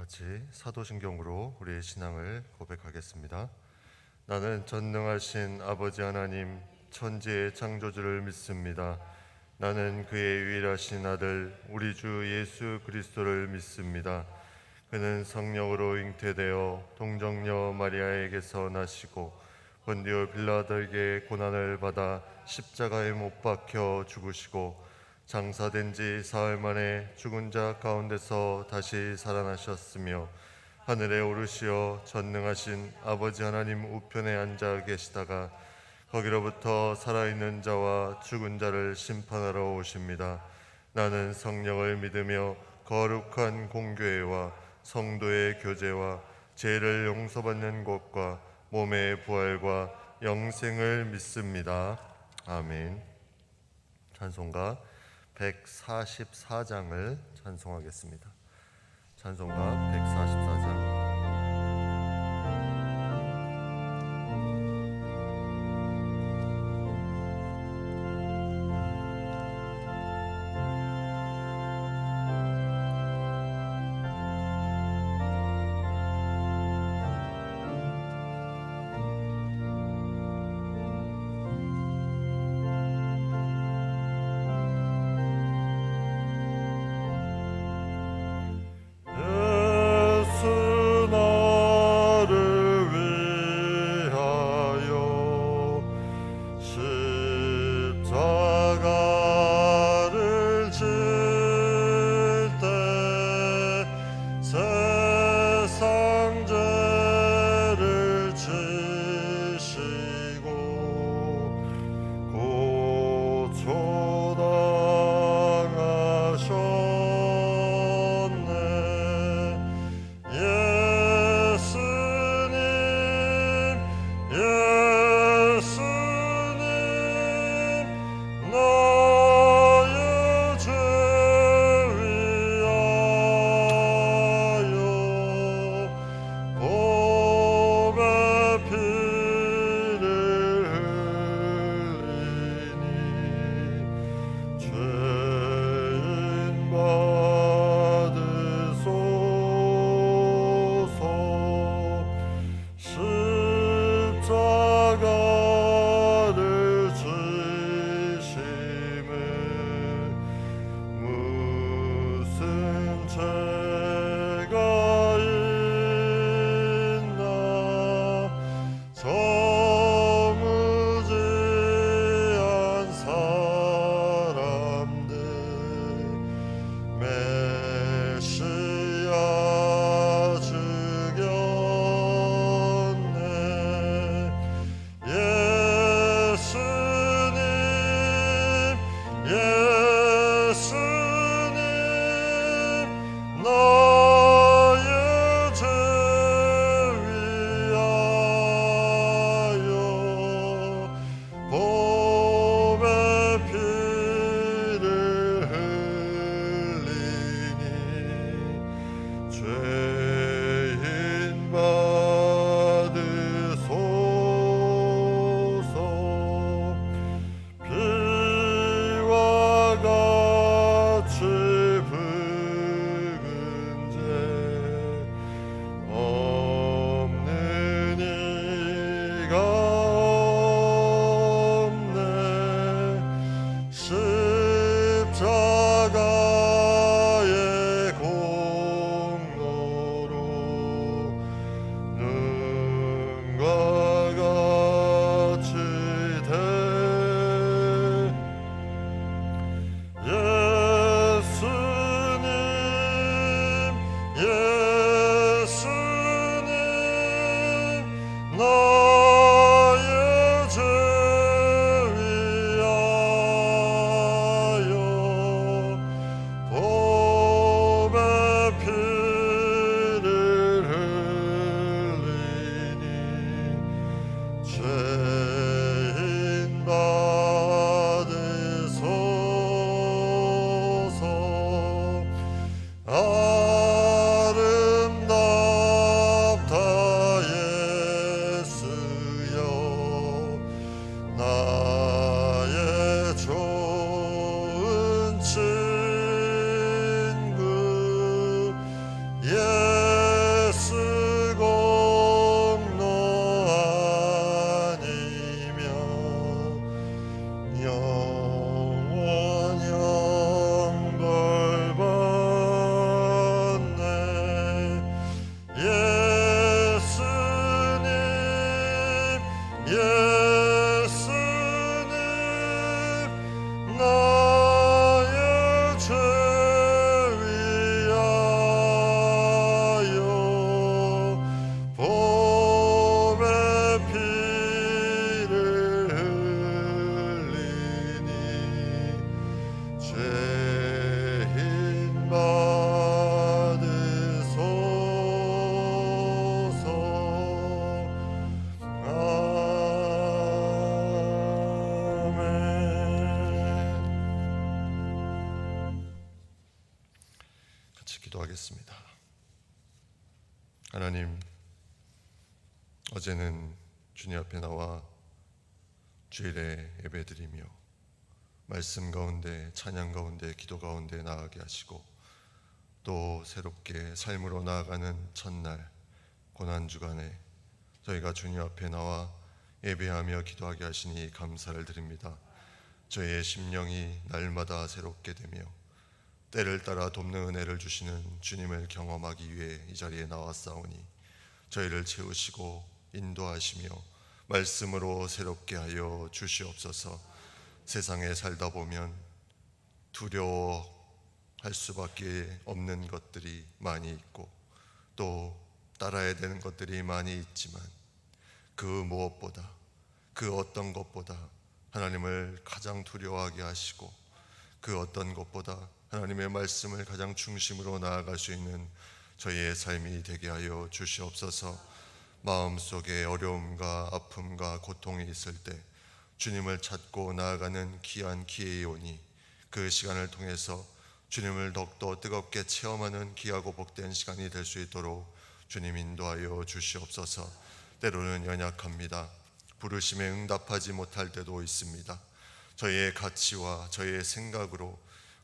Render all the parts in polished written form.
같이 사도신경으로 우리의 신앙을 고백하겠습니다. 나는 전능하신 아버지 하나님 천지의 창조주를 믿습니다. 나는 그의 유일하신 아들 우리 주 예수 그리스도를 믿습니다. 그는 성령으로 잉태되어 동정녀 마리아에게서 나시고 본디오 빌라도에게 고난을 받아 십자가에 못 박혀 죽으시고 장사된 지 사흘 만에 죽은 자 가운데서 다시 살아나셨으며 하늘에 오르시어 전능하신 아버지 하나님 우편에 앉아 계시다가 거기로부터 살아있는 자와 죽은 자를 심판하러 오십니다. 나는 성령을 믿으며 거룩한 공교회와 성도의 교제와 죄를 용서받는 것과 몸의 부활과 영생을 믿습니다. 아멘. 찬송가 144장을 찬송하겠습니다. 찬송가 144장. 십자가의 공로 기도하겠습니다. 하나님, 어제는 주님 앞에 나와 주일에 예배드리며 말씀 가운데, 찬양 가운데, 기도 가운데 나아가게 하시고, 또 새롭게 삶으로 나아가는 첫날 고난주간에 저희가 주님 앞에 나와 예배하며 기도하게 하시니 감사를 드립니다. 저희의 심령이 날마다 새롭게 되며 때를 따라 돕는 은혜를 주시는 주님을 경험하기 위해 이 자리에 나왔사오니 저희를 채우시고 인도하시며 말씀으로 새롭게 하여 주시옵소서. 세상에 살다 보면 두려워할 수밖에 없는 것들이 많이 있고 또 따라야 되는 것들이 많이 있지만 그 무엇보다, 그 어떤 것보다 하나님을 가장 두려워하게 하시고 그 어떤 것보다 하나님의 말씀을 가장 중심으로 나아갈 수 있는 저희의 삶이 되게 하여 주시옵소서. 마음속에 어려움과 아픔과 고통이 있을 때 주님을 찾고 나아가는 귀한 기회이 오니 그 시간을 통해서 주님을 더욱더 뜨겁게 체험하는 귀하고 복된 시간이 될 수 있도록 주님 인도하여 주시옵소서. 때로는 연약합니다. 부르심에 응답하지 못할 때도 있습니다. 저희의 가치와 저희의 생각으로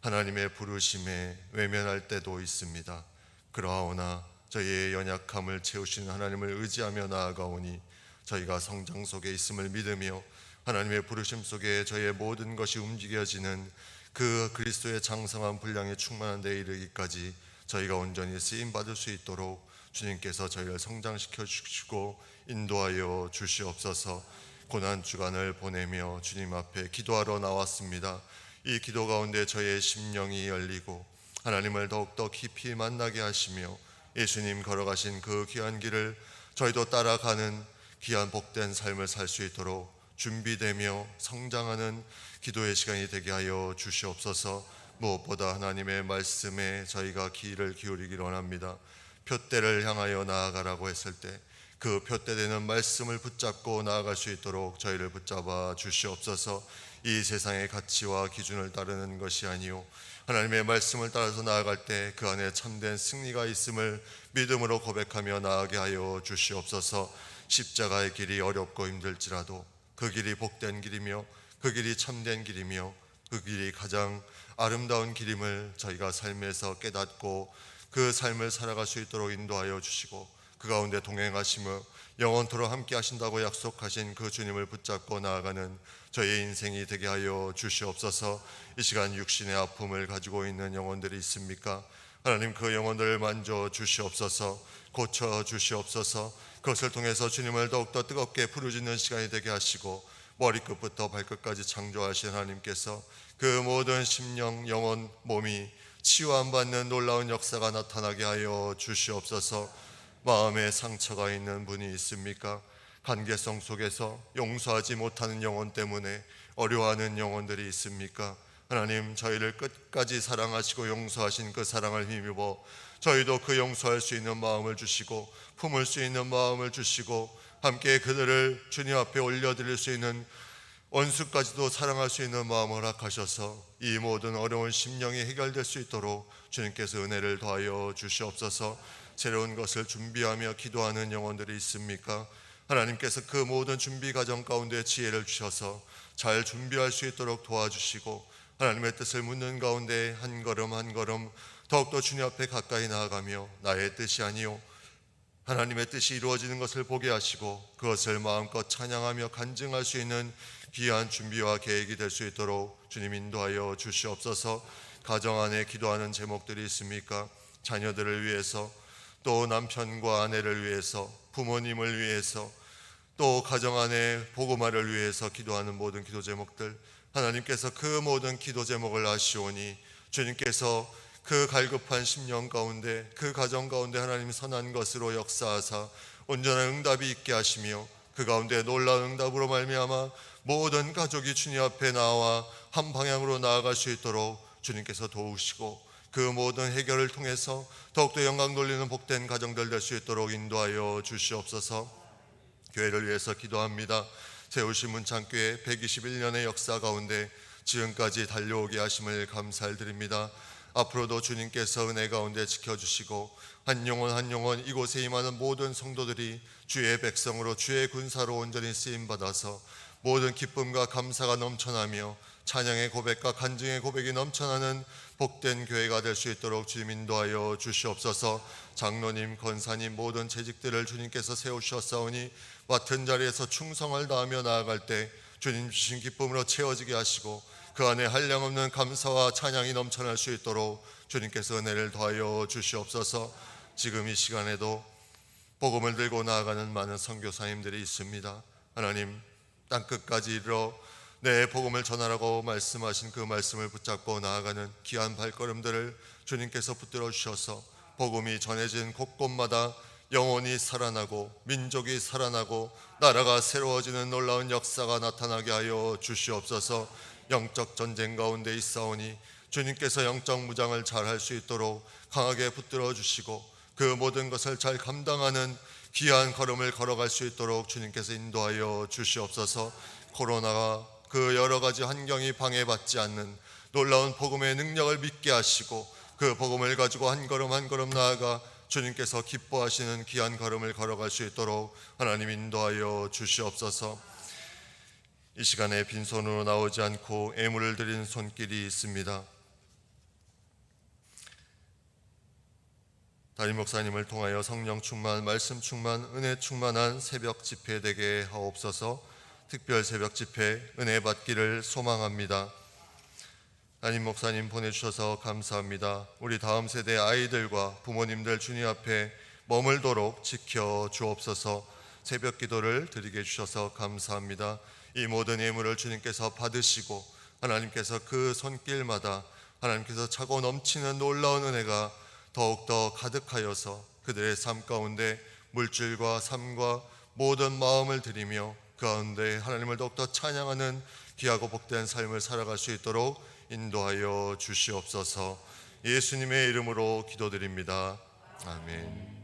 하나님의 부르심에 외면할 때도 있습니다. 그러하오나 저희의 연약함을 채우시는 하나님을 의지하며 나아가오니 저희가 성장 속에 있음을 믿으며 하나님의 부르심 속에 저희의 모든 것이 움직여지는 그 그리스도의 장성한 분량에 충만한 데에 이르기까지 저희가 온전히 쓰임받을 수 있도록 주님께서 저희를 성장시켜 주시고 인도하여 주시옵소서. 고난주간을 보내며 주님 앞에 기도하러 나왔습니다. 이 기도 가운데 저희의 심령이 열리고 하나님을 더욱더 깊이 만나게 하시며 예수님 걸어가신 그 귀한 길을 저희도 따라가는 귀한 복된 삶을 살 수 있도록 준비되며 성장하는 기도의 시간이 되게 하여 주시옵소서. 무엇보다 하나님의 말씀에 저희가 귀를 기울이기를 원합니다. 표대를 향하여 나아가라고 했을 때 그 표대되는 말씀을 붙잡고 나아갈 수 있도록 저희를 붙잡아 주시옵소서. 이 세상의 가치와 기준을 따르는 것이 아니요 하나님의 말씀을 따라서 나아갈 때 그 안에 참된 승리가 있음을 믿음으로 고백하며 나아가게 하여 주시옵소서. 십자가의 길이 어렵고 힘들지라도 그 길이 복된 길이며 그 길이 참된 길이며 그 길이 가장 아름다운 길임을 저희가 삶에서 깨닫고 그 삶을 살아갈 수 있도록 인도하여 주시고 그 가운데 동행하시며 영원토록 함께 하신다고 약속하신 그 주님을 붙잡고 나아가는 저희의 인생이 되게 하여 주시옵소서. 이 시간 육신의 아픔을 가지고 있는 영혼들이 있습니까? 하나님, 그 영혼들을 만져 주시옵소서. 고쳐 주시옵소서. 그것을 통해서 주님을 더욱더 뜨겁게 부르짖는 시간이 되게 하시고 머리끝부터 발끝까지 창조하신 하나님께서 그 모든 심령, 영혼, 몸이 치유함받는 놀라운 역사가 나타나게 하여 주시옵소서. 마음에 상처가 있는 분이 있습니까? 관계성 속에서 용서하지 못하는 영혼 때문에 어려워하는 영혼들이 있습니까? 하나님, 저희를 끝까지 사랑하시고 용서하신 그 사랑을 힘입어 저희도 그 용서할 수 있는 마음을 주시고 품을 수 있는 마음을 주시고 함께 그들을 주님 앞에 올려드릴 수 있는 원수까지도 사랑할 수 있는 마음을 허락하셔서 이 모든 어려운 심령이 해결될 수 있도록 주님께서 은혜를 더하여 주시옵소서. 새로운 것을 준비하며 기도하는 영혼들이 있습니까? 하나님께서 그 모든 준비 과정 가운데 지혜를 주셔서 잘 준비할 수 있도록 도와주시고 하나님의 뜻을 묻는 가운데 한 걸음 한 걸음 더욱더 주님 앞에 가까이 나아가며 나의 뜻이 아니요 하나님의 뜻이 이루어지는 것을 보게 하시고 그것을 마음껏 찬양하며 간증할 수 있는 귀한 준비와 계획이 될 수 있도록 주님 인도하여 주시옵소서. 가정 안에 기도하는 제목들이 있습니까? 자녀들을 위해서, 또 남편과 아내를 위해서, 부모님을 위해서, 또 가정 안에 복음화를 위해서 기도하는 모든 기도 제목들, 하나님께서 그 모든 기도 제목을 아시오니 주님께서 그 갈급한 심령 가운데, 그 가정 가운데 하나님 선한 것으로 역사하사 온전한 응답이 있게 하시며 그 가운데 놀라운 응답으로 말미암아 모든 가족이 주님 앞에 나와 한 방향으로 나아갈 수 있도록 주님께서 도우시고 그 모든 해결을 통해서 더욱더 영광 돌리는 복된 가정들 될 수 있도록 인도하여 주시옵소서. 교회를 위해서 기도합니다. 세우신 문창교회 121년의 역사 가운데 지금까지 달려오게 하심을 감사드립니다. 앞으로도 주님께서 은혜 가운데 지켜주시고 한 영혼 한 영혼 이곳에 임하는 모든 성도들이 주의 백성으로 주의 군사로 온전히 쓰임받아서 모든 기쁨과 감사가 넘쳐나며 찬양의 고백과 간증의 고백이 넘쳐나는 복된 교회가 될 수 있도록 주님 인도하여 주시옵소서. 장로님, 권사님 모든 재직들을 주님께서 세우셨사오니 맡은 자리에서 충성을 다하며 나아갈 때 주님 주신 기쁨으로 채워지게 하시고 그 안에 한량없는 감사와 찬양이 넘쳐날 수 있도록 주님께서 은혜를 더하여 주시옵소서. 지금 이 시간에도 복음을 들고 나아가는 많은 선교사님들이 있습니다. 하나님, 땅끝까지 이르러 내 복음을 전하라고 말씀하신 그 말씀을 붙잡고 나아가는 귀한 발걸음들을 주님께서 붙들어 주셔서 복음이 전해진 곳곳마다 영혼이 살아나고 민족이 살아나고 나라가 새로워지는 놀라운 역사가 나타나게 하여 주시옵소서. 영적 전쟁 가운데 있사오니 주님께서 영적 무장을 잘 할 수 있도록 강하게 붙들어 주시고 그 모든 것을 잘 감당하는 귀한 걸음을 걸어갈 수 있도록 주님께서 인도하여 주시옵소서. 코로나가 그 여러 가지 환경이 방해받지 않는 놀라운 복음의 능력을 믿게 하시고 그 복음을 가지고 한 걸음 한 걸음 나아가 주님께서 기뻐하시는 귀한 걸음을 걸어갈 수 있도록 하나님 인도하여 주시옵소서. 이 시간에 빈손으로 나오지 않고 애물을 드린 손길이 있습니다. 담임 목사님을 통하여 성령 충만, 말씀 충만, 은혜 충만한 새벽 집회 되게 하옵소서. 특별 새벽 집회 은혜 받기를 소망합니다. 담임 목사님 보내주셔서 감사합니다. 우리 다음 세대 아이들과 부모님들 주님 앞에 머물도록 지켜 주옵소서. 새벽 기도를 드리게 해주셔서 감사합니다. 이 모든 예물을 주님께서 받으시고 하나님께서 그 손길마다 하나님께서 차고 넘치는 놀라운 은혜가 더욱더 가득하여서 그들의 삶 가운데 물질과 삶과 모든 마음을 드리며 그 가운데 하나님을 더욱더 찬양하는 귀하고 복된 삶을 살아갈 수 있도록 인도하여 주시옵소서. 예수님의 이름으로 기도드립니다. 아멘.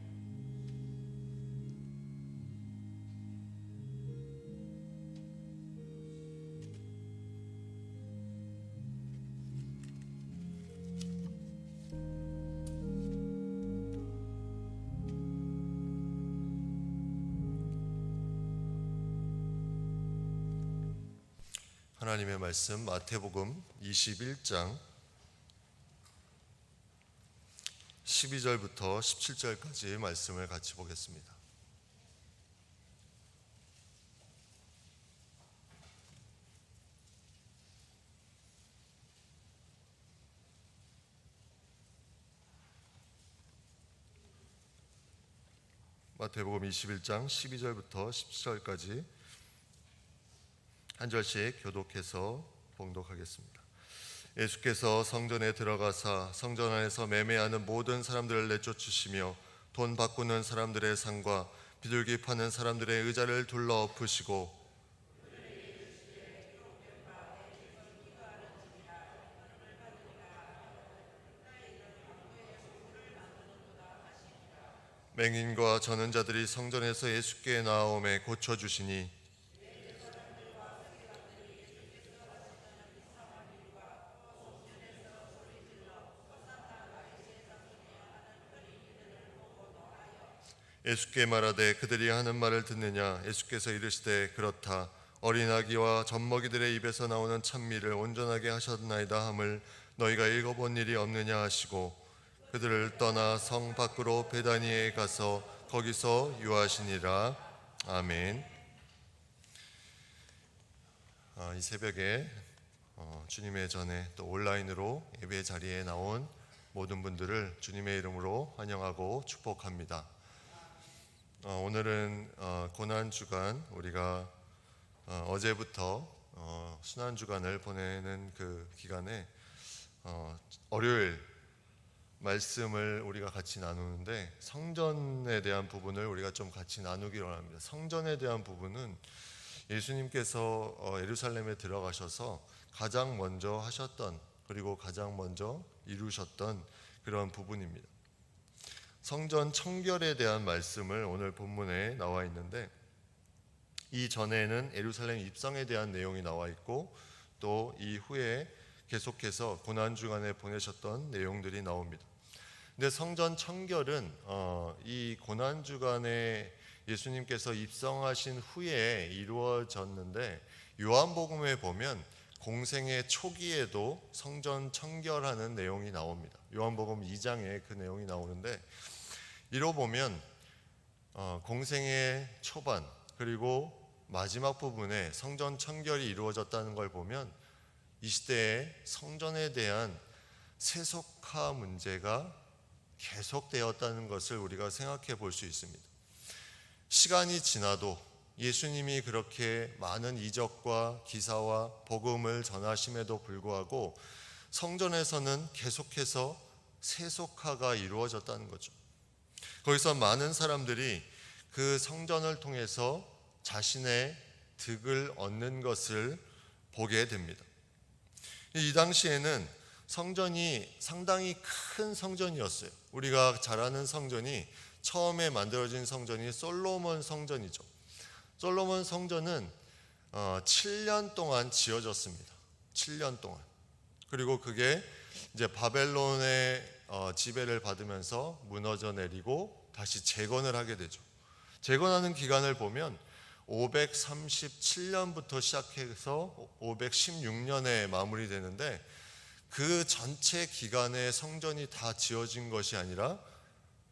하나님의 말씀 마태복음 21장 12절부터 17절까지 말씀을 같이 보겠습니다. 마태복음 21장 12절부터 17절까지 한 절씩 교독해서 봉독하겠습니다. 예수께서 성전에 들어가사 성전 안에서 매매하는 모든 사람들을 내쫓으시며 돈 바꾸는 사람들의 상과 비둘기 파는 사람들의 의자를 둘러 엎으시고 맹인과 전은자들이 성전에서 예수께 나아오매 고쳐주시니 예수께 말하되 그들이 하는 말을 듣느냐. 예수께서 이르시되 그렇다. 어린 아기와 젖먹이들의 입에서 나오는 찬미를 온전하게 하셨나이다 함을 너희가 읽어본 일이 없느냐 하시고 그들을 떠나 성 밖으로 베다니에 가서 거기서 유하시니라. 아멘. 이 새벽에 주님의 전에 또 온라인으로 예배 자리에 나온 모든 분들을 주님의 이름으로 환영하고 축복합니다. 오늘은 고난주간, 우리가 어제부터 순환주간을 보내는 그 기간에 월요일 말씀을 우리가 같이 나누는데 성전에 대한 부분을 우리가 좀 같이 나누기로 합니다. 성전에 대한 부분은 예수님께서 예루살렘에 들어가셔서 가장 먼저 하셨던, 그리고 가장 먼저 이루셨던 그런 부분입니다. 성전 청결에 대한 말씀을 오늘 본문에 나와 있는데, 이전에는 예루살렘 입성에 대한 내용이 나와 있고 또 이후에 계속해서 고난 주간에 보내셨던 내용들이 나옵니다. 근데 성전 청결은 이 고난 주간에 예수님께서 입성하신 후에 이루어졌는데, 요한복음에 보면 공생의 초기에도 성전 청결하는 내용이 나옵니다. 요한복음 2장에 그 내용이 나오는데, 이로 보면 공생의 초반 그리고 마지막 부분에 성전 청결이 이루어졌다는 걸 보면 이 시대에 성전에 대한 세속화 문제가 계속되었다는 것을 우리가 생각해 볼 수 있습니다. 시간이 지나도 예수님이 그렇게 많은 이적과 기사와 복음을 전하심에도 불구하고 성전에서는 계속해서 세속화가 이루어졌다는 거죠. 거기서 많은 사람들이 그 성전을 통해서 자신의 득을 얻는 것을 보게 됩니다. 이 당시에는 성전이 상당히 큰 성전이었어요. 우리가 잘 아는 성전이, 처음에 만들어진 성전이 솔로몬 성전이죠. 솔로몬 성전은 7년 동안 지어졌습니다. 7년 동안. 그리고 그게 이제 바벨론의 지배를 받으면서 무너져 내리고 다시 재건을 하게 되죠. 재건하는 기간을 보면 537년부터 시작해서 516년에 마무리되는데, 그 전체 기간에 성전이 다 지어진 것이 아니라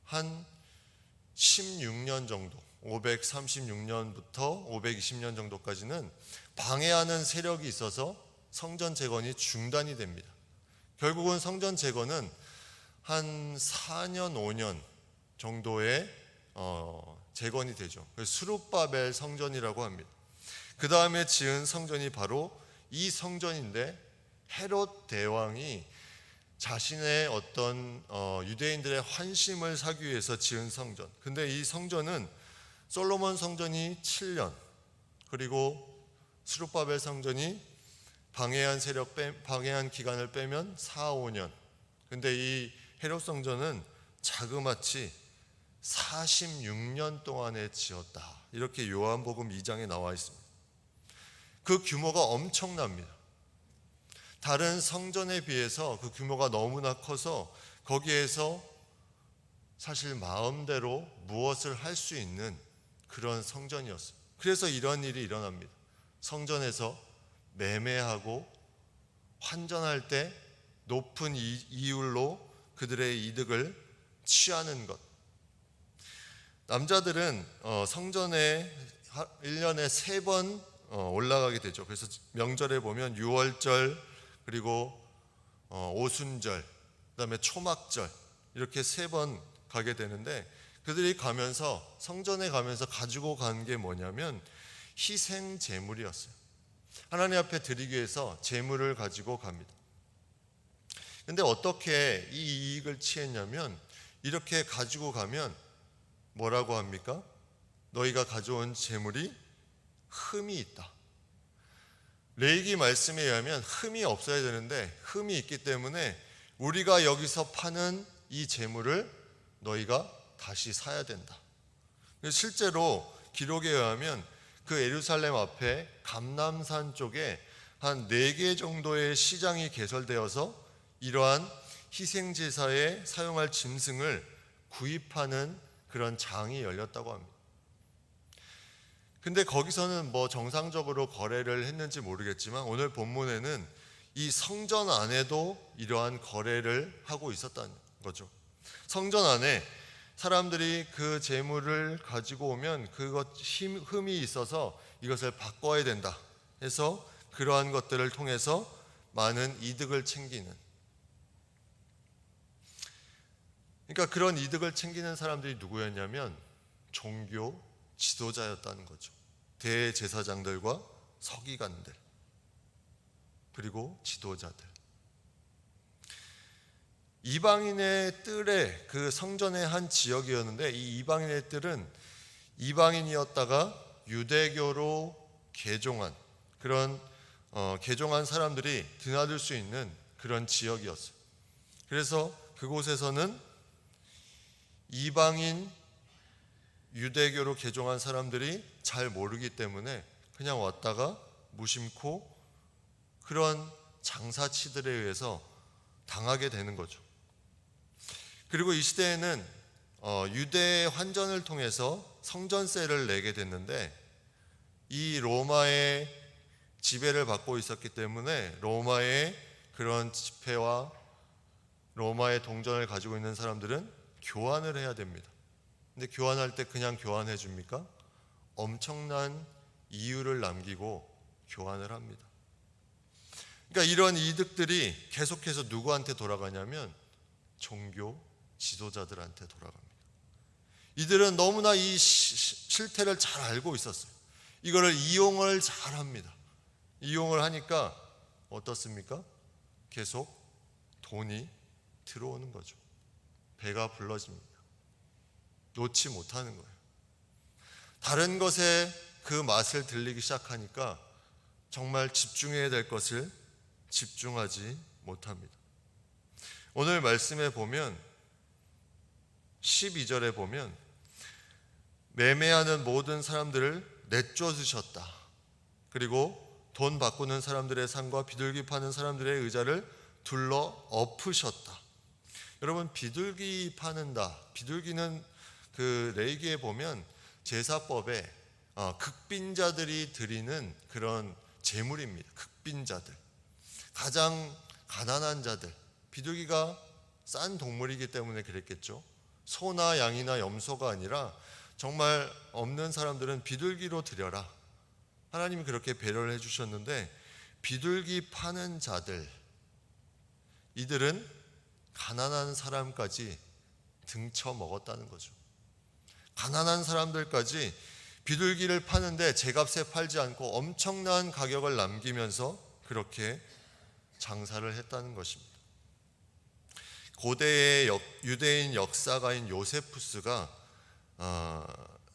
한 16년 정도, 536년부터 520년 정도까지는 방해하는 세력이 있어서 성전 재건이 중단이 됩니다. 결국은 성전 재건은 한 4년, 5년 정도의 재건이 되죠. 스룹바벨 성전이라고 합니다. 그 다음에 지은 성전이 바로 이 성전인데, 헤롯 대왕이 자신의 어떤 유대인들의 환심을 사기 위해서 지은 성전. 근데 이 성전은 솔로몬 성전이 7년, 그리고 스룹바벨 성전이 방해한 기간을 빼면 4, 5년. 근데 이 헤롯 성전은 자그마치 46년 동안에 지었다. 이렇게 요한복음 2장에 나와 있습니다. 그 규모가 엄청납니다. 다른 성전에 비해서 그 규모가 너무나 커서 거기에서 사실 마음대로 무엇을 할 수 있는 그런 성전이었어요. 그래서 이런 일이 일어납니다. 성전에서 매매하고 환전할 때 높은 이율로 그들의 이득을 취하는 것. 남자들은 성전에 1년에 3번 올라가게 되죠. 그래서 명절에 보면 유월절, 그리고 오순절, 그다음에 초막절, 이렇게 3번 가게 되는데, 그들이 가면서, 성전에 가면서 가지고 간 게 뭐냐면 희생 제물이었어요. 하나님 앞에 드리기 위해서 제물을 가지고 갑니다. 근데 어떻게 이 이익을 취했냐면, 이렇게 가지고 가면 뭐라고 합니까? 너희가 가져온 제물이 흠이 있다. 레위기 말씀에 의하면 흠이 없어야 되는데 흠이 있기 때문에 우리가 여기서 파는 이 제물을 너희가 다시 사야 된다. 실제로 기록에 의하면 그 예루살렘 앞에 감람산 쪽에 한 4개 정도의 시장이 개설되어서 이러한 희생제사에 사용할 짐승을 구입하는 그런 장이 열렸다고 합니다. 근데 거기서는 뭐 정상적으로 거래를 했는지 모르겠지만, 오늘 본문에는 이 성전 안에도 이러한 거래를 하고 있었다는 거죠. 성전 안에 사람들이 그 재물을 가지고 오면 그것 흠이 있어서 이것을 바꿔야 된다 해서 그러한 것들을 통해서 많은 이득을 챙기는, 그러니까 그런 이득을 챙기는 사람들이 누구였냐면 종교 지도자였다는 거죠. 대제사장들과 서기관들, 그리고 지도자들. 이방인의 뜰에, 그 성전의 한 지역이었는데, 이 이방인의 뜰은 이방인이었다가 유대교로 개종한 그런 개종한 사람들이 드나들 수 있는 그런 지역이었어요. 그래서 그곳에서는 이방인 유대교로 개종한 사람들이 잘 모르기 때문에 그냥 왔다가 무심코 그런 장사치들에 의해서 당하게 되는 거죠. 그리고 이 시대에는 유대 환전을 통해서 성전세를 내게 됐는데, 이 로마의 지배를 받고 있었기 때문에 로마의 그런 지폐와 로마의 동전을 가지고 있는 사람들은 교환을 해야 됩니다. 근데 교환할 때 그냥 교환해 줍니까? 엄청난 이유를 남기고 교환을 합니다. 그러니까 이런 이득들이 계속해서 누구한테 돌아가냐면 종교 지도자들한테 돌아갑니다. 이들은 너무나 이 실태를 잘 알고 있었어요. 이거를 이용을 잘 합니다. 이용을 하니까 어떻습니까? 계속 돈이 들어오는 거죠. 배가 불러집니다. 놓지 못하는 거예요. 다른 것에 그 맛을 들리기 시작하니까 정말 집중해야 될 것을 집중하지 못합니다. 오늘 말씀에 보면 12절에 보면 매매하는 모든 사람들을 내쫓으셨다. 그리고 돈 바꾸는 사람들의 상과 비둘기 파는 사람들의 의자를 둘러 엎으셨다. 여러분, 비둘기 파는다. 비둘기는 그 레위기에 보면 제사법에 극빈자들이 드리는 그런 제물입니다. 극빈자들, 가장 가난한 자들. 비둘기가 싼 동물이기 때문에 그랬겠죠. 소나 양이나 염소가 아니라 정말 없는 사람들은 비둘기로 드려라. 하나님이 그렇게 배려를 해주셨는데, 비둘기 파는 자들, 이들은 가난한 사람까지 등쳐 먹었다는 거죠. 가난한 사람들까지 비둘기를 파는데 제값에 팔지 않고 엄청난 가격을 남기면서 그렇게 장사를 했다는 것입니다. 고대의 유대인 역사가인 요세푸스가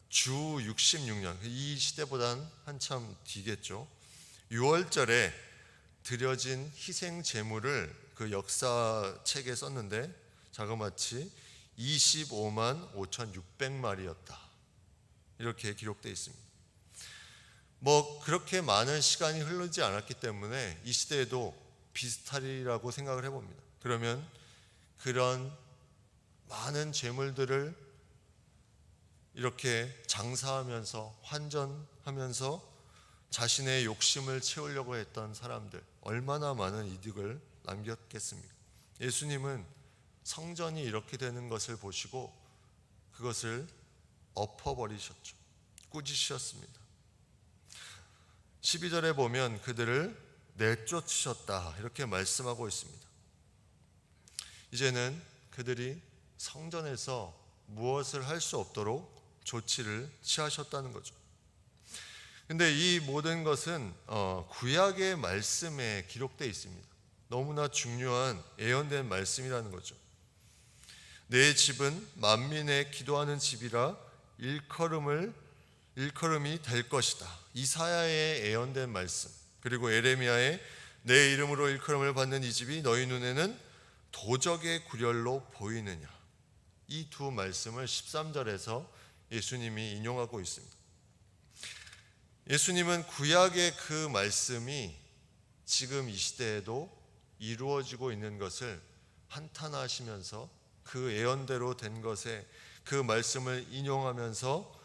주 66년, 이 시대보다는 한참 뒤겠죠. 6월절에 드려진 희생 제물을 그 역사책에 썼는데 자그마치 25만 5,600마리였다. 이렇게 기록되어 있습니다. 그렇게 많은 시간이 흐르지 않았기 때문에 이 시대에도 비슷하리라고 생각을 해봅니다. 그러면 그런 많은 재물들을 이렇게 장사하면서 환전하면서 자신의 욕심을 채우려고 했던 사람들, 얼마나 많은 이득을 남겼겠습니까? 예수님은 성전이 이렇게 되는 것을 보시고 그것을 엎어버리셨죠. 꾸짖으셨습니다. 12절에 보면 그들을 내쫓으셨다, 이렇게 말씀하고 있습니다. 이제는 그들이 성전에서 무엇을 할 수 없도록 조치를 취하셨다는 거죠. 근데 이 모든 것은 구약의 말씀에 기록되어 있습니다. 너무나 중요한 예언된 말씀이라는 거죠. 내 집은 만민의 기도하는 집이라 일컬음이 될 것이다. 이사야의 예언된 말씀, 그리고 에레미야의 내 이름으로 일컬음을 받는 이 집이 너희 눈에는 도적의 구렬로 보이느냐. 이 두 말씀을 13절에서 예수님이 인용하고 있습니다. 예수님은 구약의 그 말씀이 지금 이 시대에도 이루어지고 있는 것을 한탄하시면서 그 예언대로 된 것에 그 말씀을 인용하면서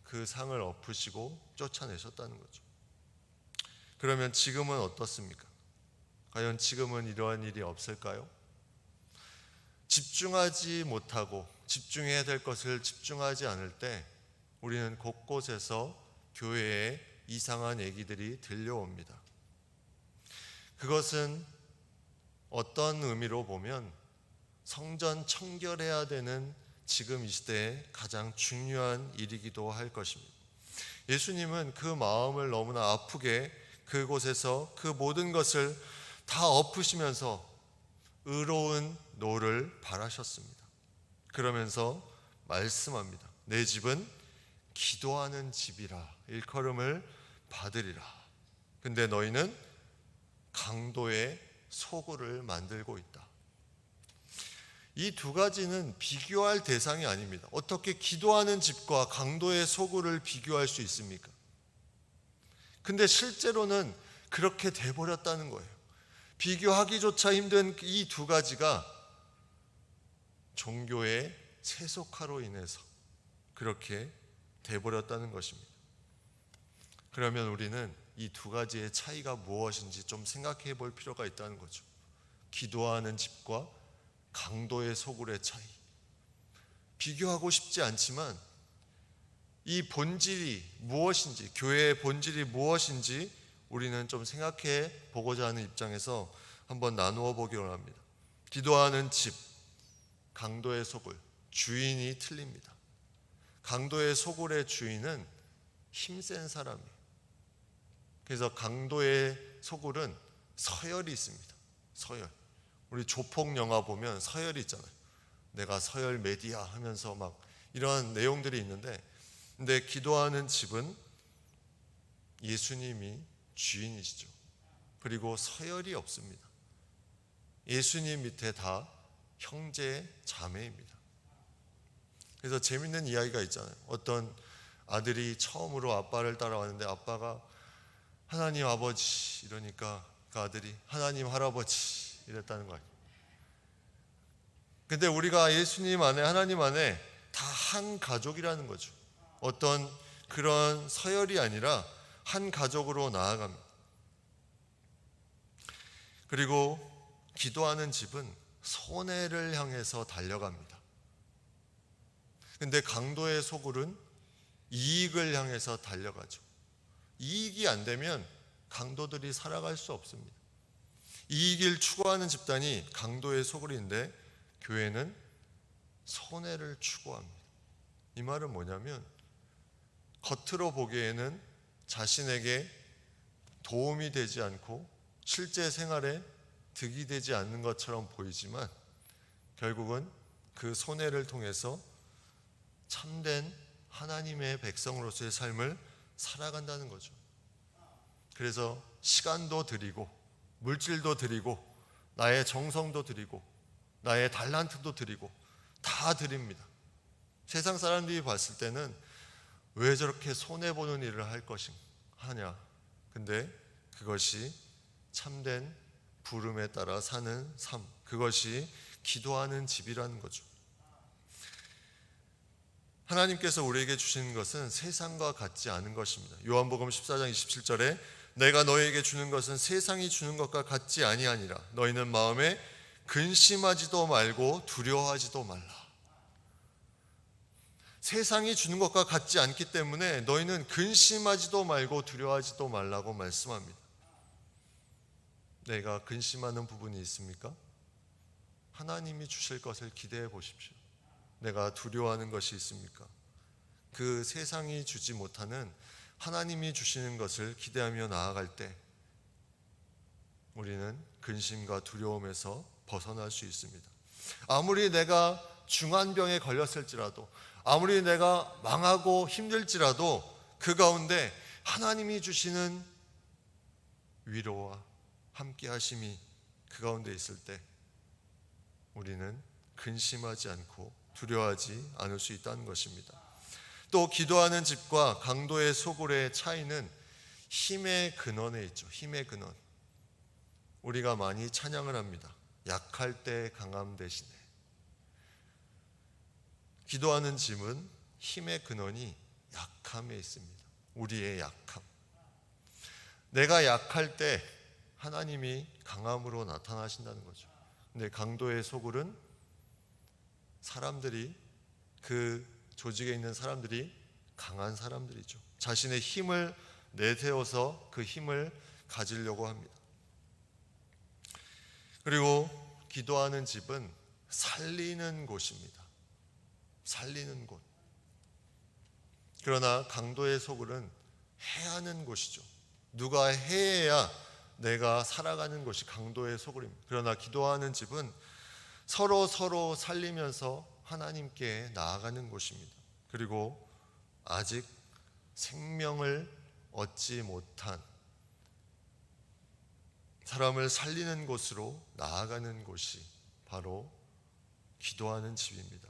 그 상을 엎으시고 쫓아내셨다는 거죠. 그러면 지금은 어떻습니까? 과연 지금은 이러한 일이 없을까요? 집중하지 못하고 집중해야 될 것을 집중하지 않을 때 우리는 곳곳에서 교회에 이상한 얘기들이 들려옵니다. 그것은 어떤 의미로 보면 성전 청결해야 되는 지금 이 시대에 가장 중요한 일이기도 할 것입니다. 예수님은 그 마음을 너무나 아프게 그곳에서 그 모든 것을 다 엎으시면서 의로운 노를 바라셨습니다. 그러면서 말씀합니다. 내 집은 기도하는 집이라 일컬음을 받으리라. 근데 너희는 강도의 소굴을 만들고 있다. 이 두 가지는 비교할 대상이 아닙니다. 어떻게 기도하는 집과 강도의 소굴을 비교할 수 있습니까? 근데 실제로는 그렇게 돼버렸다는 거예요. 비교하기조차 힘든 이 두 가지가 종교의 세속화로 인해서 그렇게 돼버렸다는 것입니다. 그러면 우리는 이 두 가지의 차이가 무엇인지 좀 생각해 볼 필요가 있다는 거죠. 기도하는 집과 강도의 소굴의 차이. 비교하고 싶지 않지만 이 본질이 무엇인지, 교회의 본질이 무엇인지 우리는 좀 생각해 보고자 하는 입장에서 한번 나누어 보기로 합니다. 기도하는 집, 강도의 소굴, 주인이 틀립니다. 강도의 소굴의 주인은 힘센 사람이에요. 그래서 강도의 소굴은 서열이 있습니다. 서열. 우리 조폭 영화 보면 서열이 있잖아요. 내가 서열 메디아 하면서 막 이런 내용들이 있는데, 근데 기도하는 집은 예수님이 주인이시죠. 그리고 서열이 없습니다. 예수님 밑에 다 형제 자매입니다. 그래서 재밌는 이야기가 있잖아요. 어떤 아들이 처음으로 아빠를 따라왔는데 아빠가 하나님 아버지 이러니까 그 아들이 하나님 할아버지 이랬다는 거예요. 근데 우리가 예수님 안에, 하나님 안에 다 한 가족이라는 거죠. 어떤 그런 서열이 아니라 한 가족으로 나아갑니다. 그리고 기도하는 집은 손해를 향해서 달려갑니다. 근데 강도의 소굴은 이익을 향해서 달려가죠. 이익이 안 되면 강도들이 살아갈 수 없습니다. 이익을 추구하는 집단이 강도의 소굴인데 교회는 손해를 추구합니다. 이 말은 뭐냐면 겉으로 보기에는 자신에게 도움이 되지 않고 실제 생활에 득이 되지 않는 것처럼 보이지만 결국은 그 손해를 통해서 참된 하나님의 백성으로서의 삶을 살아간다는 거죠. 그래서 시간도 드리고 물질도 드리고 나의 정성도 드리고 나의 달란트도 드리고 다 드립니다. 세상 사람들이 봤을 때는 왜 저렇게 손해보는 일을 할 것인가 하냐. 근데 그것이 참된 부름에 따라 사는 삶, 그것이 기도하는 집이라는 거죠. 하나님께서 우리에게 주시는 것은 세상과 같지 않은 것입니다. 요한복음 14장 27절에 내가 너희에게 주는 것은 세상이 주는 것과 같지 아니하니라. 너희는 마음에 근심하지도 말고 두려워하지도 말라. 세상이 주는 것과 같지 않기 때문에 너희는 근심하지도 말고 두려워하지도 말라고 말씀합니다. 내가 근심하는 부분이 있습니까? 하나님이 주실 것을 기대해 보십시오. 내가 두려워하는 것이 있습니까? 그 세상이 주지 못하는 하나님이 주시는 것을 기대하며 나아갈 때 우리는 근심과 두려움에서 벗어날 수 있습니다. 아무리 내가 중환병에 걸렸을지라도, 아무리 내가 망하고 힘들지라도 그 가운데 하나님이 주시는 위로와 함께 하심이 그 가운데 있을 때 우리는 근심하지 않고 두려워하지 않을 수 있다는 것입니다. 또 기도하는 집과 강도의 소굴의 차이는 힘의 근원에 있죠. 힘의 근원. 우리가 많이 찬양을 합니다. 약할 때 강함 대신에. 기도하는 집은 힘의 근원이 약함에 있습니다. 우리의 약함. 내가 약할 때 하나님이 강함으로 나타나신다는 거죠. 근데 강도의 소굴은 사람들이, 그 조직에 있는 사람들이 강한 사람들이죠. 자신의 힘을 내세워서 그 힘을 가지려고 합니다. 그리고 기도하는 집은 살리는 곳입니다. 살리는 곳. 그러나 강도의 소굴은 해하는 곳이죠. 누가 해야 내가 살아가는 곳이 강도의 소굴입니다. 그러나 기도하는 집은 서로 살리면서 하나님께 나아가는 곳입니다. 그리고 아직 생명을 얻지 못한 사람을 살리는 곳으로 나아가는 곳이 바로 기도하는 집입니다.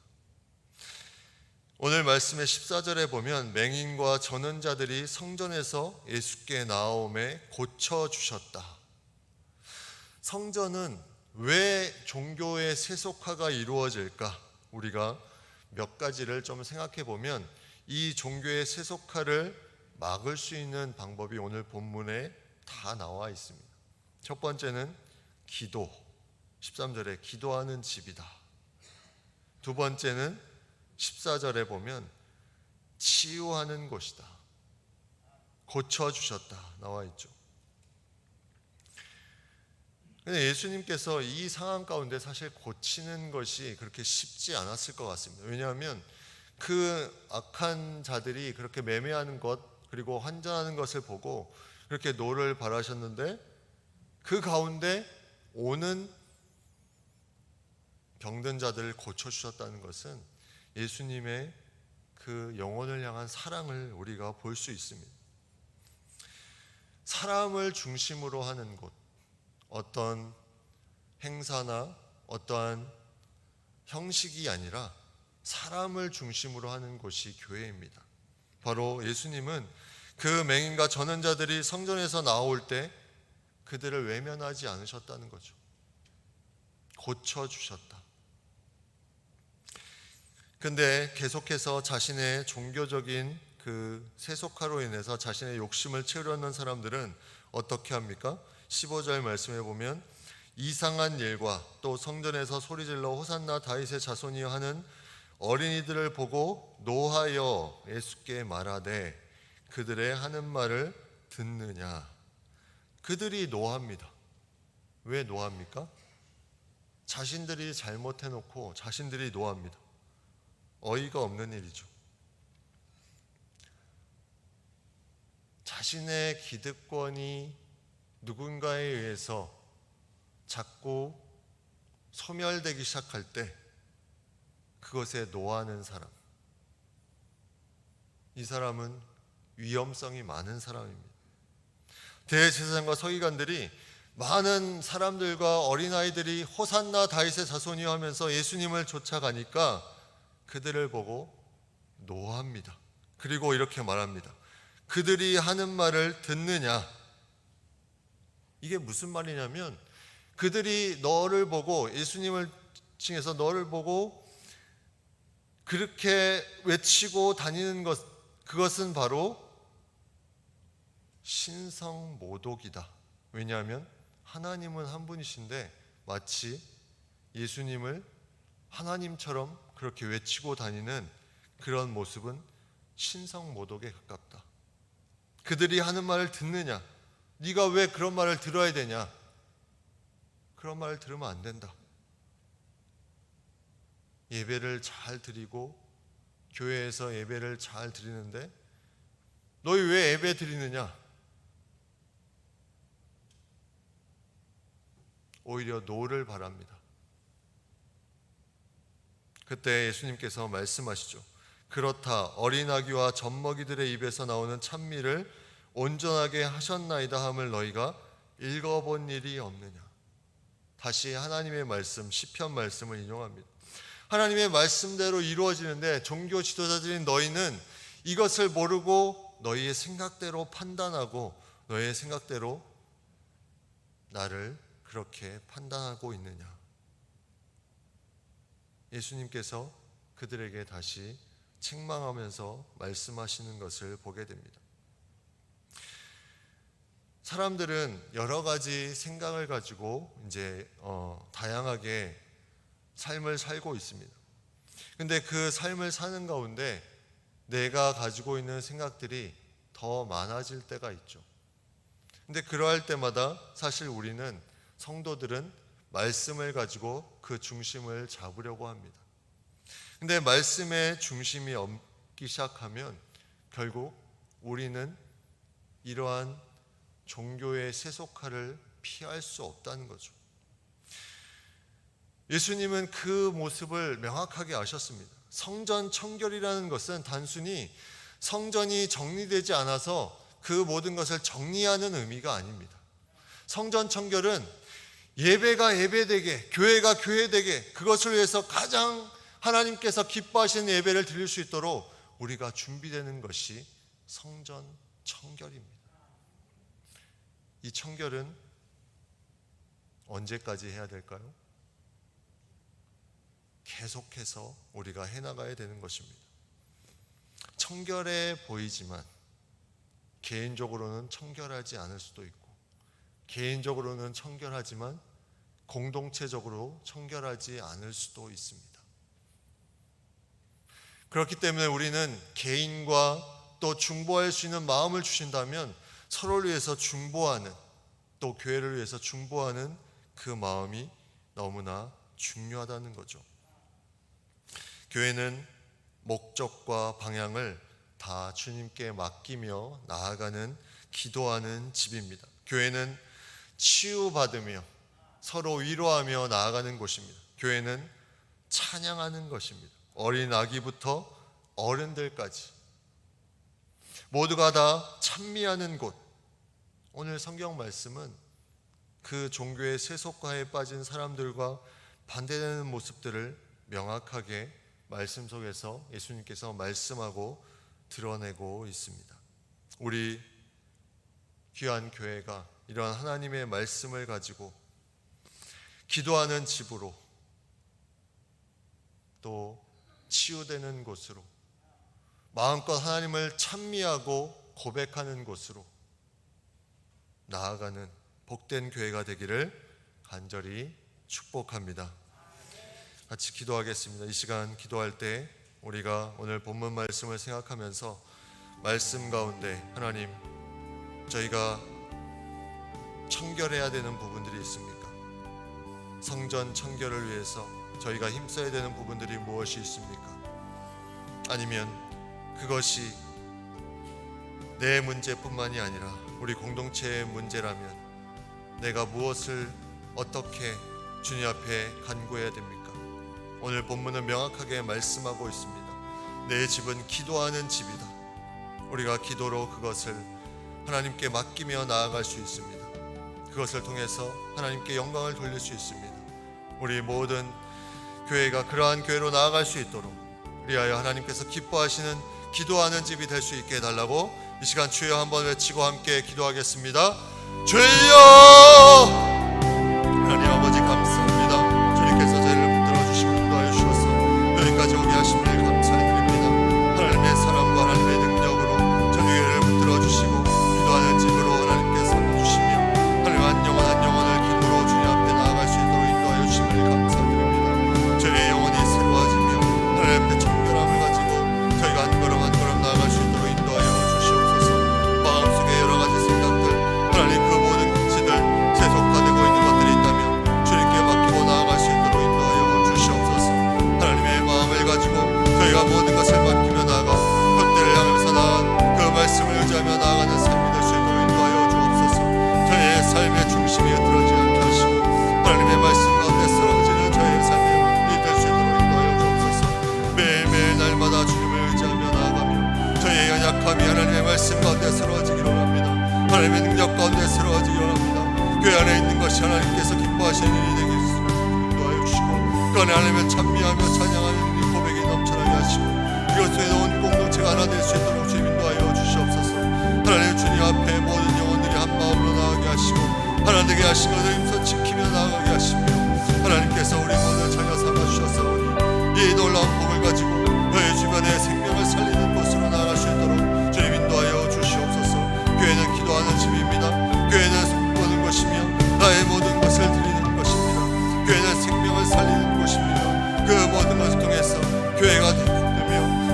오늘 말씀의 14절에 보면 맹인과 전원자들이 성전에서 예수께 나오매 고쳐주셨다. 성전은 왜 종교의 세속화가 이루어질까? 우리가 몇 가지를 좀 생각해 보면 이 종교의 세속화를 막을 수 있는 방법이 오늘 본문에 다 나와 있습니다. 첫 번째는 기도, 13절에 기도하는 집이다. 두 번째는 14절에 보면 치유하는 곳이다. 고쳐주셨다 나와 있죠. 근데 예수님께서 이 상황 가운데 사실 고치는 것이 그렇게 쉽지 않았을 것 같습니다. 왜냐하면 그 악한 자들이 그렇게 매매하는 것 그리고 환전하는 것을 보고 그렇게 노를 바라셨는데 그 가운데 오는 병든 자들을 고쳐주셨다는 것은 예수님의 그 영혼을 향한 사랑을 우리가 볼 수 있습니다. 사람을 중심으로 하는 곳, 어떤 행사나 어떠한 형식이 아니라 사람을 중심으로 하는 곳이 교회입니다. 바로 예수님은 그 맹인과 전원자들이 성전에서 나올 때 그들을 외면하지 않으셨다는 거죠. 고쳐주셨다. 근데 계속해서 자신의 종교적인 그 세속화로 인해서 자신의 욕심을 채우려는 사람들은 어떻게 합니까? 15절 말씀해 보면 이상한 일과 또 성전에서 소리질러 호산나 다윗의 자손이여 하는 어린이들을 보고 노하여 예수께 말하되 그들의 하는 말을 듣느냐. 그들이 노합니다. 왜 노합니까? 자신들이 잘못해놓고 자신들이 노합니다. 어이가 없는 일이죠. 자신의 기득권이 누군가에 의해서 자꾸 소멸되기 시작할 때 그것에 노하는 사람, 이 사람은 위험성이 많은 사람입니다. 대제사장과 서기관들이 많은 사람들과 어린아이들이 호산나 다윗의 자손이여 하면서 예수님을 쫓아가니까 그들을 보고 노합니다. 그리고 이렇게 말합니다. 그들이 하는 말을 듣느냐. 이게 무슨 말이냐면 그들이 너를 보고 예수님을 칭해서 너를 보고 그렇게 외치고 다니는 것, 그것은 바로 신성모독이다. 왜냐하면 하나님은 한 분이신데 마치 예수님을 하나님처럼 그렇게 외치고 다니는 그런 모습은 신성모독에 가깝다. 그들이 하는 말을 듣느냐? 네가 왜 그런 말을 들어야 되냐? 그런 말을 들으면 안 된다. 예배를 잘 드리고 교회에서 예배를 잘 드리는데 너희 왜 예배 드리느냐? 오히려 노를 바랍니다. 그때 예수님께서 말씀하시죠. 그렇다 어린아기와 젖먹이들의 입에서 나오는 찬미를 온전하게 하셨나이다 함을 너희가 읽어본 일이 없느냐. 다시 하나님의 말씀 시편 말씀을 인용합니다. 하나님의 말씀대로 이루어지는데 종교 지도자들인 너희는 이것을 모르고 너희의 생각대로 판단하고 너희의 생각대로 나를 그렇게 판단하고 있느냐. 예수님께서 그들에게 다시 책망하면서 말씀하시는 것을 보게 됩니다. 사람들은 여러 가지 생각을 가지고 이제 다양하게 삶을 살고 있습니다. 근데 그 삶을 사는 가운데 내가 가지고 있는 생각들이 더 많아질 때가 있죠. 근데 그러할 때마다 사실 우리는 성도들은 말씀을 가지고 그 중심을 잡으려고 합니다. 근데 말씀의 중심이 없기 시작하면 결국 우리는 이러한 종교의 세속화를 피할 수 없다는 거죠. 예수님은 그 모습을 명확하게 아셨습니다. 성전 청결이라는 것은 단순히 성전이 정리되지 않아서 그 모든 것을 정리하는 의미가 아닙니다. 성전 청결은 예배가 예배되게, 교회가 교회되게, 그것을 위해서 가장 하나님께서 기뻐하시는 예배를 드릴 수 있도록 우리가 준비되는 것이 성전 청결입니다. 이 청결은 언제까지 해야 될까요? 계속해서 우리가 해나가야 되는 것입니다. 청결해 보이지만 개인적으로는 청결하지 않을 수도 있고, 개인적으로는 청결하지만 공동체적으로 청결하지 않을 수도 있습니다. 그렇기 때문에 우리는 개인과 또 중보할 수 있는 마음을 주신다면 서로를 위해서 중보하는, 또 교회를 위해서 중보하는 그 마음이 너무나 중요하다는 거죠. 교회는 목적과 방향을 다 주님께 맡기며 나아가는, 기도하는 집입니다. 교회는 치유받으며 서로 위로하며 나아가는 곳입니다. 교회는 찬양하는 것입니다. 어린 아기부터 어른들까지 모두가 다 찬미하는 곳. 오늘 성경 말씀은 그 종교의 세속화에 빠진 사람들과 반대되는 모습들을 명확하게 말씀 속에서 예수님께서 말씀하고 드러내고 있습니다. 우리 귀한 교회가 이러한 하나님의 말씀을 가지고 기도하는 집으로, 또 치유되는 곳으로, 마음껏 하나님을 찬미하고 고백하는 곳으로 나아가는 복된 교회가 되기를 간절히 축복합니다. 같이 기도하겠습니다. 이 시간 기도할 때 우리가 오늘 본문 말씀을 생각하면서 말씀 가운데 하나님, 저희가 청결해야 되는 부분들이 있습니까? 성전 청결을 위해서 저희가 힘써야 되는 부분들이 무엇이 있습니까? 아니면 그것이 내 문제뿐만이 아니라 우리 공동체의 문제라면 내가 무엇을 어떻게 주님 앞에 간구해야 됩니까? 오늘 본문은 명확하게 말씀하고 있습니다. 내 집은 기도하는 집이다. 우리가 기도로 그것을 하나님께 맡기며 나아갈 수 있습니다. 그것을 통해서 하나님께 영광을 돌릴 수 있습니다. 우리 모든 교회가 그러한 교회로 나아갈 수 있도록 그리하여 하나님께서 기뻐하시는 기도하는 집이 될 수 있게 해달라고 이 시간 주여 한번 외치고 함께 기도하겠습니다. 주여! 하나님 아버지 감사합니다. 주님께서 저희를 붙들어 주시고 인도하여 주셔서 여기까지 오게 하심을 감사드립니다. 하나님의 사랑과 하나님의 능력으로 저희 교회를 붙들어 주시고 기도하는 집으로 하나님께 삼아주시며 하나님 한 영혼을 기도로 주님 앞에 나아갈 수 있도록 인도하여 주심을 감사드립니다. 저희의 영혼이 새로워지며 하나님 앞에 청결함을 가지고 저희가 한 걸음 한 걸음 나아갈 수 있도록 인도하여 주시옵소서. 마음속에 여러 가지 생각들, 하나님 그 모든 가치들 세속화되고 있는 것들이 있다면 주님께 맡기고 나아갈 수 있도록 인도하여 주시옵소서. 하나님의 마음을 가지고 저희가 모든 것을 맡기며 나아가 그때를 향해서 나아간 그 말씀을 의지하며 나아가는 삶이 될 수 있도록 인도하여 주옵소서. 저희의 삶의 중심이 흐트러지지 않게 하시고 하나님의 말씀 가운데 쓰러지는 저희의 삶이 될 수 있도록 인도하여 주옵소서. 매일매일 날마다 주님을 의지하며 나아가며 저희의 연약함이 하나님의 말씀 가운데 쓰러지기로 합니다. 하나님의 능력 가운데 쓰러지기로 합니다. 교회 안에 있는 것이 하나님께서 기뻐하시는 일이 되게 인도하여 주시고 그 안에 하나님을 찬미하며 찬양하는 이 고백이 넘쳐나게 하시고 이것에 온 공동체가 하나 될 수 있도록 주님 인도하여 주시옵소서. 하나님 주님 앞에 모든 영혼들이 한 마음으로 나아가게 하시고 하나 되게 하시고 힘써 지키며 나아가게 하시며 하나님께서 우리 모두 자녀 삼아 주셨사오니 이 놀라운 복을 가지고 너희 주변의 생명을 살리는 곳으로 나아갈 수 있도록 주님 인도하여 주시옵소서. 교회는 기도하는 집입니다. 교회는 모든 것이며 나의 모든 것을 드리는 것입니다. 교회는 생명을 살리는 곳입니다. 그 모든 것을 통해서 교회가 되며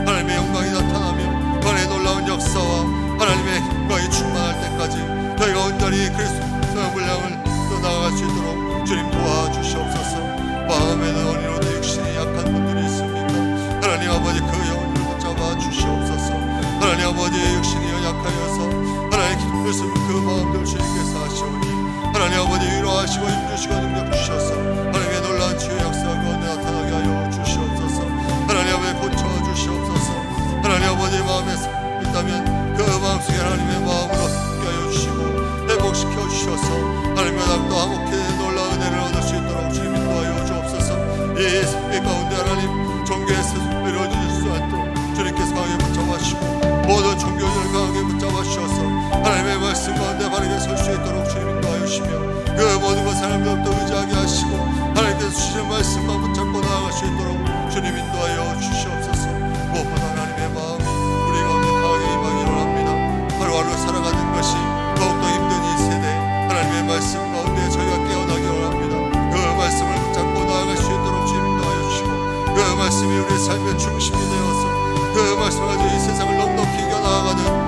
하나님의 영광이 나타나며 그의 놀라운 역사와 하나님의 영광이 충만할 때까지 저희가 온전히 그리스도의 분량을 떠나갈 수 있도록 주님 도와주시옵소서. 마음에는 어린어도 육신이 약한 분들이 있습니까? 하나님 아버지 그 영혼을 붙잡아 주시옵소서. 하나님 아버지 육신이 연약하여서 하나님 기쁠 수 없는 그 마음들 주님께서 하시오니 하나님 아버지 위로하시고 힘주시고 능력 주셔서 하나님의 놀라운 치유의 역사가 가운데 나타나게 하여 주시옵소서. 하나님 아버지 고쳐주시옵소서. 하나님 아버지 마음에 있다면 그 마음속에 하나님의 마음으로 함께 하여 주시고 회복시켜 주셔서 하나님의 낙도 화목해 놀라운 은혜를 얻을 수 있도록 주님 인도하여 주옵소서. 이 세계 가운데 하나님 종교 마찬가지로 이 세상을 넉넉히 이겨나가는